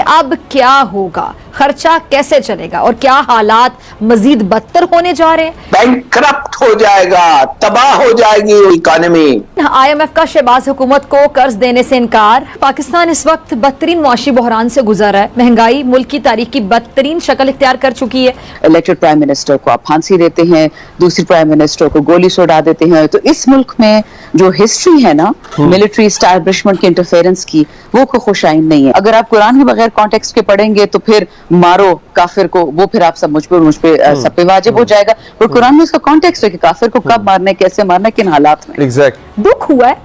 कि अब क्या होगा, खर्चा कैसे चलेगा और क्या हालात मजीद बदतर होने जा रहे हैं। बैंक करप्ट हो जाएगा, तबाह हो जाएगी इकोनॉमी। IMF का शहबाज हुकूमत को कर्ज देने से इनकार। पाकिस्तान इस वक्त बदतरीन मुआशी बहरान से गुजर रहा है। महंगाई मुल्क की तारीख की बदतरीन शक्ल इख्तियार कर चुकी है। इलेक्टेड प्राइम मिनिस्टर को आप फांसी देते हैं, दूसरी प्राइम मिनिस्टर को गोली से उड़ा देते हैं। तो इस मुल्क में जो हिस्ट्री है ना मिलिट्री एस्टैब्लिशमेंट की इंटरफेरेंस की, वो को खुशाइन नहीं है। अगर आप कुरान के बगैर कॉन्टेक्स्ट के पढ़ेंगे तो फिर मारो काफिर को, वो फिर आप सब मुझ पे सब पे वाजिब हो जाएगा। और कुरान में उसका कॉन्टेक्स्ट है कि काफिर को कब मारना है, कैसे मारना है, किन हालात में। एग्जैक्ट दुख हुआ है,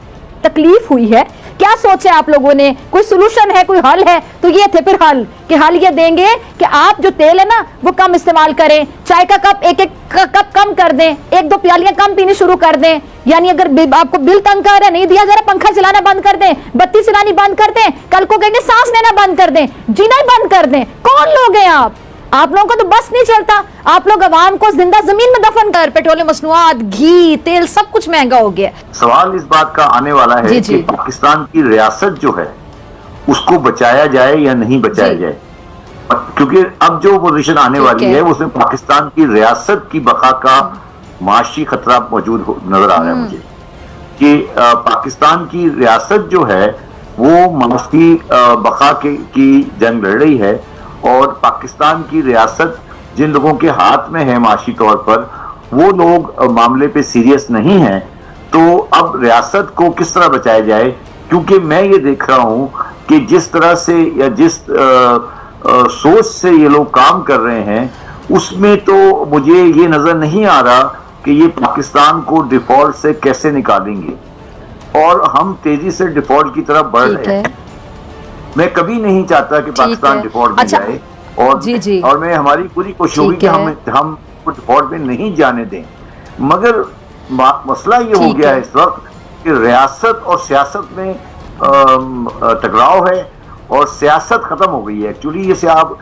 तकलीफ हुई है, क्या सोचे आप लोगों ने? कोई सोल्यूशन है, कोई हल है? तो ये थे फिर हल कि हल ये देंगे कि आप जो तेल है ना वो कम इस्तेमाल करें, चाय का कप एक कप कम कर दें, 1-2 प्यालियां कम पीनी शुरू कर दें। यानी अगर आपको बिल तंग कर रहा है, नहीं दिया जा रहा, पंखा चलाना बंद कर दें, बत्ती चलानी बंद कर दें, कल को कहेंगे सांस लेना बंद कर दें, जीना ही बंद कर दें। कौन लोग हैं आप लोगों को तो बस नहीं चलता। आप लोग अवाम को जिंदा जमीन में दफन कर, पेट्रोलियम मसनूआत, घी, तेल सब कुछ महंगा हो गया। सवाल इस बात का आने वाला है कि पाकिस्तान की रियासत जो है उसको बचाया जाए या नहीं बचाया जाए, क्योंकि अब जो पोजीशन आने वाली है उसमें पाकिस्तान की रियासत की बका का माशी खतरा मौजूद नजर आ रहा है मुझे, कि पाकिस्तान की रियासत जो है वो माशी बका की जंग लड़ रही है। और पाकिस्तान की रियासत जिन लोगों के हाथ में है माशी तौर पर, वो लोग मामले पे सीरियस नहीं हैं। तो अब रियासत को किस तरह बचाया जाए, क्योंकि मैं ये देख रहा हूं कि जिस तरह से या जिस सोच से ये लोग काम कर रहे हैं उसमें तो मुझे ये नजर नहीं आ रहा कि ये पाकिस्तान को डिफॉल्ट से कैसे निकालेंगे। और हम तेजी से डिफॉल्ट की तरफ बढ़ रहे हैं। मैं कभी नहीं चाहता कि पाकिस्तान डिफॉल्ट में जाए, और मैं हमारी पूरी कोशिश होगी कि हम डिफॉल्ट में नहीं जाने दें। मगर मसला ये हो गया है इस वक्त कि रियासत और सियासत में टकराव है और सियासत खत्म हो गई है एक्चुअली। जैसे आप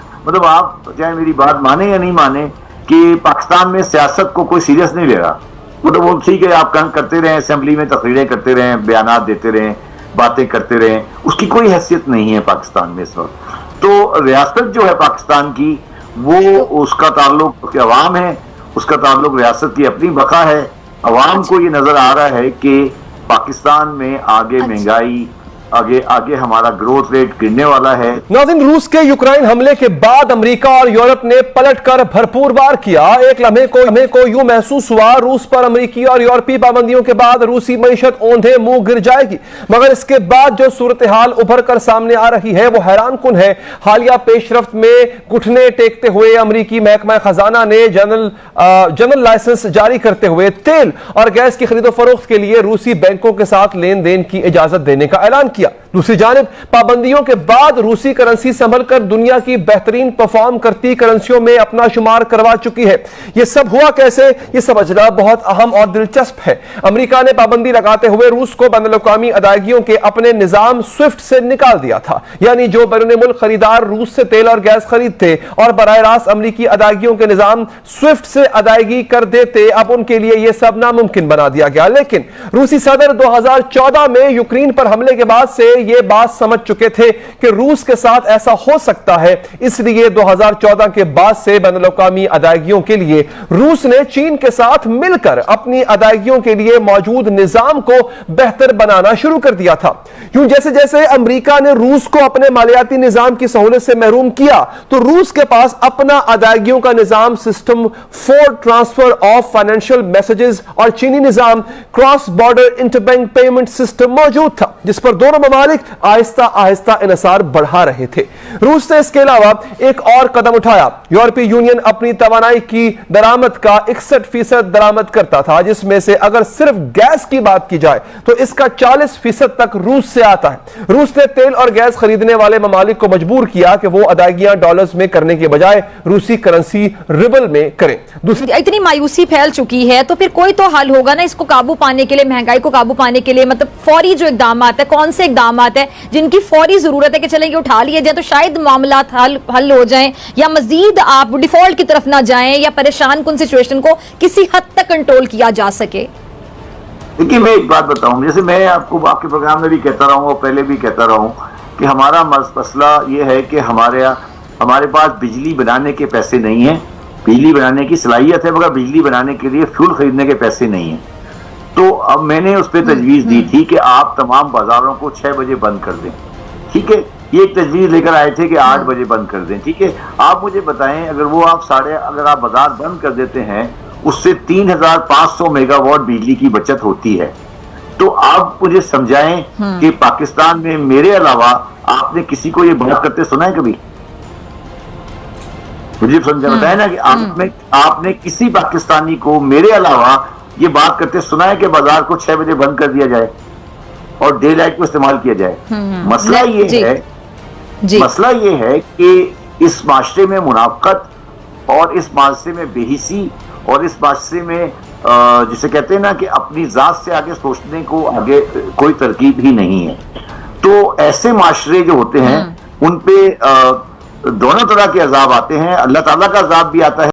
चाहे मेरी बात माने या नहीं माने कि पाकिस्तान में सियासत को कोई सीरियस नहीं ले रहा। मतलब वो ठीक है, आप काम करते रहे, असेंबली में तकरीरें करते रहे, बयानात देते रहे, बातें करते रहे, उसकी कोई हैसियत नहीं है पाकिस्तान में इस वक्त। तो रियासत जो है पाकिस्तान की, वो उसका ताल्लुक अवाम है, उसका ताल्लुक रियासत की अपनी बका है। अवाम को ये नजर आ रहा है कि पाकिस्तान में आगे महंगाई, आगे हमारा ग्रोथ रेट गिरने वाला है। नाज़रीन, रूस के यूक्रेन हमले के बाद अमेरिका और यूरोप ने पलटकर भरपूर वार किया। एक लम्हे को यूं महसूस हुआ रूस पर अमेरिकी और यूरोपीय पाबंदियों के बाद रूसी मईशत औंधे मुंह गिर जाएगी। मगर इसके बाद जो सूरत हाल उभर कर सामने आ रही है वो हैरान कुन है। हालिया पेशरफ्त में घुटने टेकते हुए अमेरिकी महकमा खजाना ने जनरल लाइसेंस जारी करते हुए तेल और गैस की खरीदो फरोख्त के लिए रूसी बैंकों के साथ लेन देन की इजाजत देने का ऐलान किया। दूसरी जानिब पाबंदियों के बाद रूसी करेंसी संभल कर दुनिया की बेहतरीन परफॉर्म करती करेंसियों में अपना शुमार करवा चुकी है। यह सब हुआ कैसे, यह समझना बहुत अहम और दिलचस्प है। अमेरिका ने पाबंदी लगाते हुए रूस को बैनुल-अक़वामी अदायगियों के अपने निजाम स्विफ्ट से निकाल दिया था। यानी जो बैरून मुल्क खरीदार रूस से तेल और गैस खरीदते और बराह रास्त अमेरिकी अदायगियों के निजाम स्विफ्ट से अदायगी कर देते, अब उनके लिए यह सब नामुमकिन बना दिया गया। लेकिन रूसी सदर 2014 में यूक्रेन पर हमले के बाद से ये बात समझ चुके थे कि रूस के साथ ऐसा हो सकता है। इसलिए 2014 के बाद से बैनुल-अक़वामी अदायगियों के लिए रूस ने चीन के साथ मिलकर अपनी अदायगियों के लिए मौजूद निजाम को बेहतर बनाना शुरू कर दिया था। यूं जैसे जैसे अमेरिका ने रूस को अपने मालियाती निजाम की सहूलत से महरूम किया, तो रूस के पास अपना अदायगियों का निजाम system for transfer of financial messages और चीनी निजाम cross border interbank payment system मौजूद था, जिस पर दोनों ममालिक आहिस्ता आहिस्ता इन्हिसार बढ़ा रहे थे। रूस ने इसके अलावा एक और कदम उठाया। यूरोपीय यूनियन अपनी तवानाई की दरामद का 61% दरामद करता था, जिसमें से अगर सिर्फ गैस की बात की जाए तो इसका 40% तक रूस से आता है। रूस ने तेल और गैस खरीदने वाले ममालिक को मजबूर किया कि वो अदायगियां डॉलर्स में करने के बजाय रूसी करेंसी रिबल में करें। इतनी मायूसी फैल चुकी है तो फिर कोई तो हल होगा ना इसको काबू पाने के लिए, महंगाई को काबू पाने के लिए। मतलब फौरी जो इकदाम है, कौन से इकदाम है जिनकी फौरी जरूरत है कि चलें ये उठा लिए जाए तो शायद मामला हल हो जाएं, या मजीद आप डिफॉल्ट की तरफ ना जाएं, या परेशान कुन सिचुएशन को किसी हद तक कंट्रोल किया जा सके। देखिए, मैं एक बात बताऊं, जैसे मैं आपको आपके प्रोग्राम में भी कहता रहा हूं और पहले भी कहता रहा हूं कि हमारा मसला ये है कि हमारे पास बिजली बनाने के पैसे नहीं है, बिजली बनाने की सलाहियत है मगर बिजली बनाने के लिए फ्यूल खरीदने के पैसे नहीं है। तो अब मैंने उस पर तजवीज दी थी कि आप तमाम बाजारों को 6 बजे बंद कर दें, ठीक है। ये एक तजवीज लेकर आए थे कि 8 बजे बंद कर दें, ठीक है। आप मुझे बताएं, अगर आप बाजार बंद कर देते हैं उससे 3500 मेगावाट बिजली की बचत होती है। तो आप मुझे समझाएं कि पाकिस्तान में मेरे अलावा आपने किसी को ये बात करते सुना है कभी? मुझे समझा बताया ना कि आपने किसी पाकिस्तानी को मेरे अलावा ये बात करते सुना है कि बाजार को 6 बजे बंद कर दिया जाए और डे लाइट को इस्तेमाल किया जाए? मसला ये है कि इस माशरे में मुनाफकत और इस माशरे में बेहिसी और इस माशरे में जिसे कहते हैं ना कि अपनी जात से आगे सोचने को आगे कोई तरकीब ही नहीं है। तो ऐसे माशरे जो होते हैं उन पे दोनों तरह के अजाब आते हैं, अल्लाह ताला का अजाब भी आता है।